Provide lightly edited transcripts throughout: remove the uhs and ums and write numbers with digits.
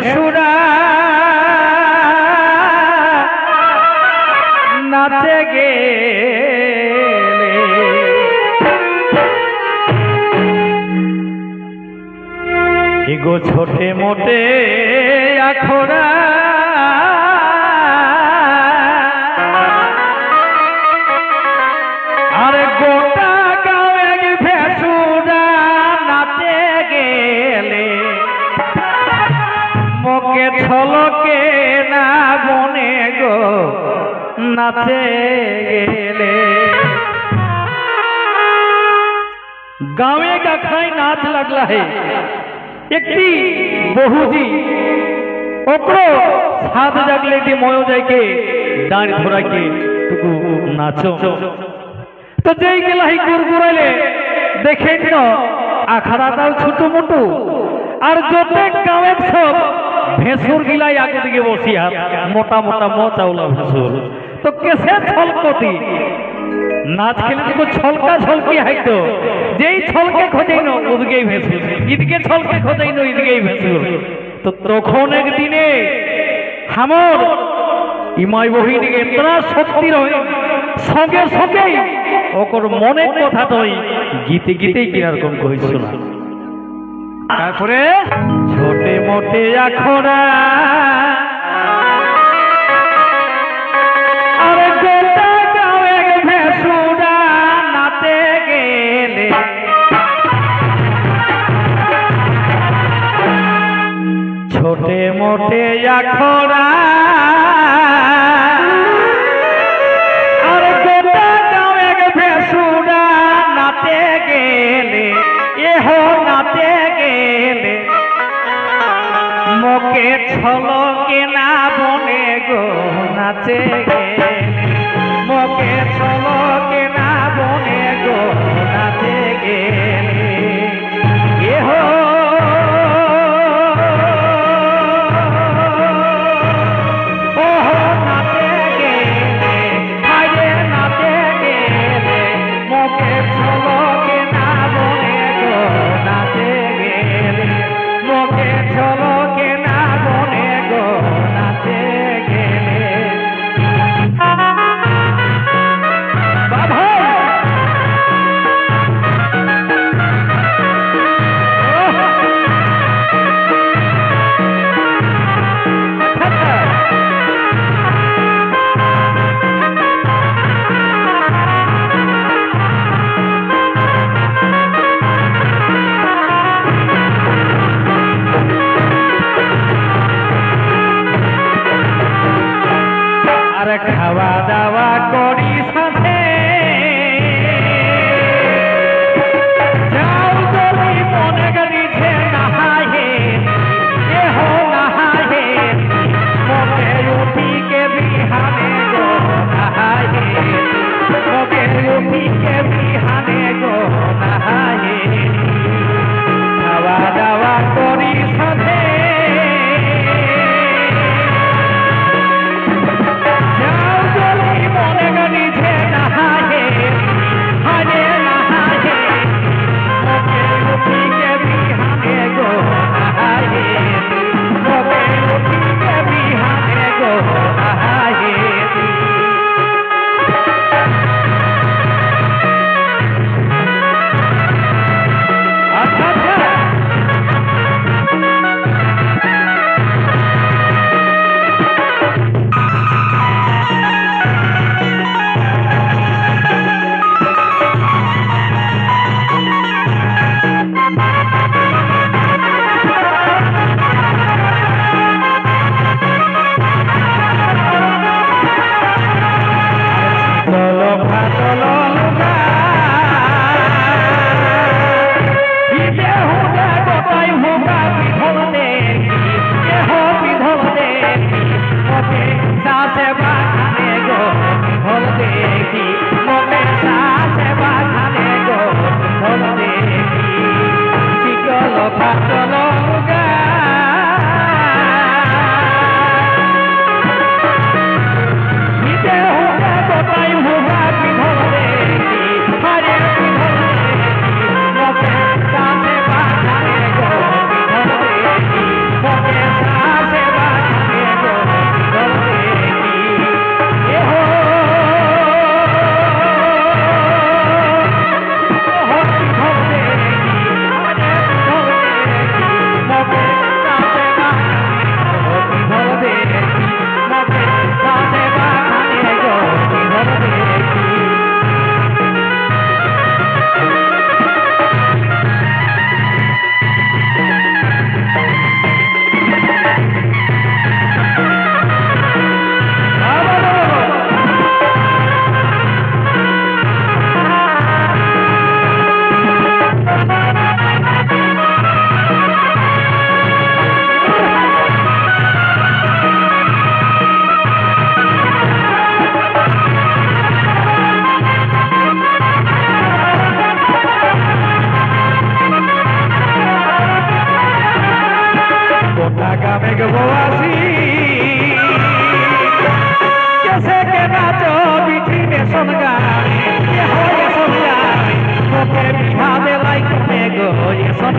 ভেসুরা নাচে গেলে এগো ছোটে মোটে আখড়া আরে গোটা গাঁয়ে ভেসুরা নাচে গেলে মোকে ছলকে না বনে গো নাচে গেলে गाँवे का खाई नाच लगला है একটি বহুজি ওকরো সাত জাগলে দি ময়ো যাইকে ডাঁড় ধরাকে টুকু নাচো তো যেই গেলাহি গুরগুরাইলে দেখে ন আখড়াটাও ছোট মোটো আর যতে গাঁয়ে সব ভেসুর গিলাই আগে দিকে বসিয়া মোটা মোটা চাউলা ভেসুর তো কেসে ছলকতি नाच खेले तो छलका छलकी है तो जेई छलके खोजाइनो उदगेई भेसुर इदके छलके खोजाइनो इदगेई भेसुर तो तखन एक दिने हमर इमाई बहिनीके इतना शक्ति रहे संगे संगे ओकर मने कथा तई गीते गीते किनार कम कहि शोना तारपरे छोटे मोटे आखड़ा छोटे मोटे आखड़ा और गोटा गाँवे भेसुरा नाचे गेले एहो नाचे गेले मोके छलके ना बने गो नाचे गेले मोके छलके ना बने गो नाचे गेले एहो খাওয়া দাওয়া করি সাথে যাও যদি মনে গড়িছে নাহায়ে এহো নাহায়ে মোকে উঠি কে বিহানে গো নাহায়ে মোকে উঠি কে বিহানে গো নাহায়ে খাওয়া দাওয়া করি সাথে মনে গড়ি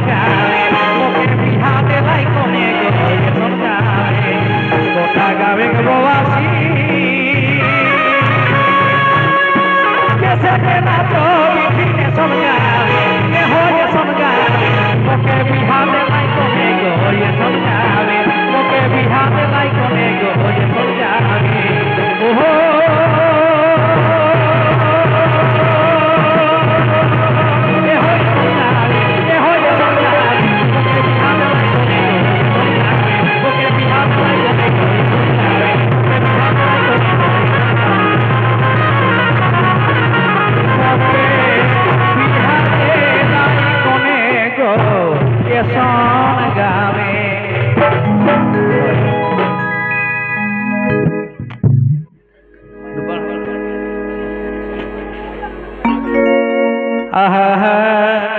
गावे मोके बिहा दे लाई कोने गो ये समझावे गोटा गावे के बवासी कैसे के ना तो विधि ने समझावे के हो ये समझावे मोके बिहा दे लाई कोने गो ये समझावे मोके बिहा दे लाई कोने गो ये समझावे ओहो आहा